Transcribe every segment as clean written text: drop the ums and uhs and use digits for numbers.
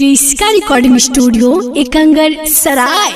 क्रिस्का recording studio Ekangar Sarai.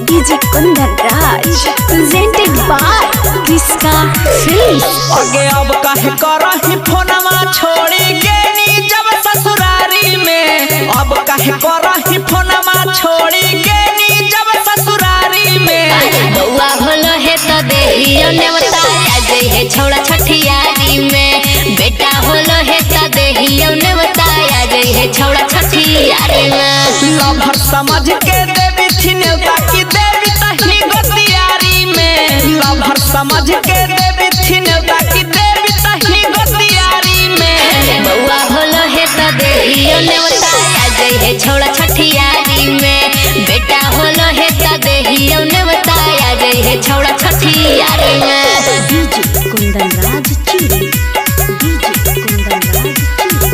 DJ Kundan Raj presented by Kriska films. आगे अब काहे करही फोनमा छोड़ी गेनी जब ससुरारी में, अब काहे करही फोनमा छोड़ी गेनी जब ससुरारी में। बउआ होलो है तो देहियो ने बताया जई है छोड़ा छठियारी में, बेटा होलो है तो देहियो ने बताया जई है छोड़ा छठियारी में। लभर समझ के देवी थी नेवता की देवी तही गोतियारी में, लभर समझ के देवी थी नेवता की देवी तही गोतियारी में। बउआ होलो है तो देहियो ने बताया जई है छोड़ा छठियारी में, बेटा होलो है तो देहियो ने बताया जई है छोड़ा छठियारी में। डीजे कुंदन राज चिड़ी, डीजे कुंदन राज चिड़ी।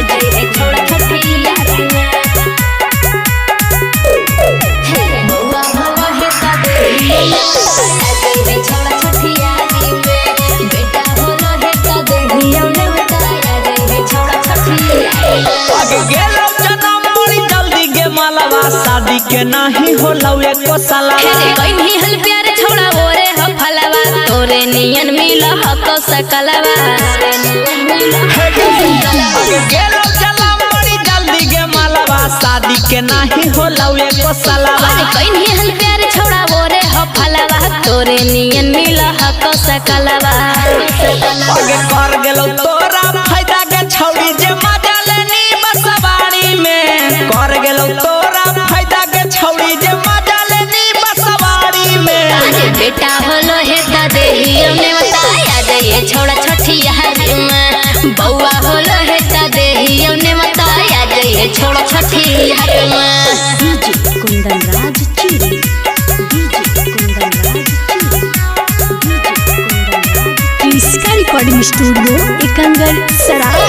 जई है छोड़ा छठियारी में। बउआ होलो है तो देहियो ने बताया जई है छोड़ा छठियारी में, बेटा होलो है तो देहियो ने बताया जई है छोड़ा छठियारी में। आगे गेलो जन्म बड़ी जल्दी गे मालवा, शादी के नहीं होलो एको सालवा। कोई भी हल प्यार छोड़ा ओरे हो फलवा, तोरे नियन मिल हको सकलवा। आगे गेलो जन्म बड़ी जल्दी गे मालवा, शादी के नहीं होलो एको सालवा। कोई भी हल प्यार छोड़ा ओरे हो फलवा, तोरे नियन मिल हको सकलवा। आगे कर गेलो तोरा फायदा के छौड़ी जे मजा लेनी बसवाड़ी में, कर गेलो तोरा फायदा के छौड़ी जे मजा लेनी बसवाड़ी में। बेटा होलो है तो देहियो ने बताया जइए छोड़ा छठियारी में, बउआ होलो है तो देहियो ने बताया जइए छोड़ा छठियारी में। डीजे कुंदन राज चिड़ी, डीजे कुंदन राज चिड़ी, डीजे कुंदन राज। क्रिस्का रिकॉर्डिंग स्टूडियो एकंगर सराय।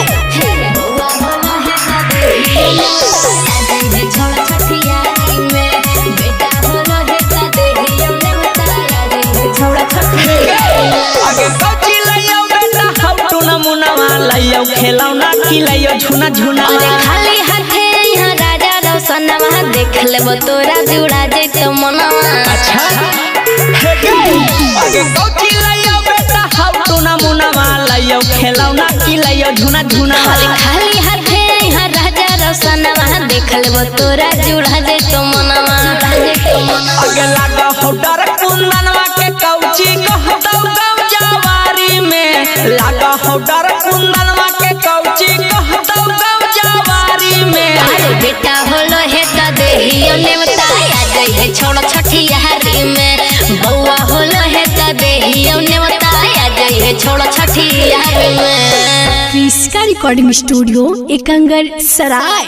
बउआ होलो है तो देहियो ने बताया जइए छोड़ा छठियारी में, बेटा होलो है तो देहियो ने बताया जइए छोड़ा छठियारी में। आगे कौची लइयो बेटा हम टूना मुनावा लइयो खेलौना की लइयो झुना झुना। अरे खाली हाथे यहाँ राजा रोशनवा, देख लेबो तोरा जुड़ा जइतो मनवा। अच्छा हे गे आगे कौची लइयो बेटा हम टूना मुनावा लइयो खेलौना की लइयो झुना झुना। खाली हाथे यहाँ राजा रोशनवा, देख लेबो तोरा जुड़ा जइतो मनवा। आगे लागा हो डर कुंदनवा के कौची कहतौ गाँव जवारी में, लागा हो डर कुंदनवा के कौची कहतौ गाँव जवारी में। अरे बेटा होलो है तो देहियो ने बताया जई है छोड़ा छठियारी में, बउआ होलो है तो देहियो ने बताया जई है छोड़ा छठियारी में। क्रिस्का रिकॉर्डिंग स्टूडियो एकंगर सराय।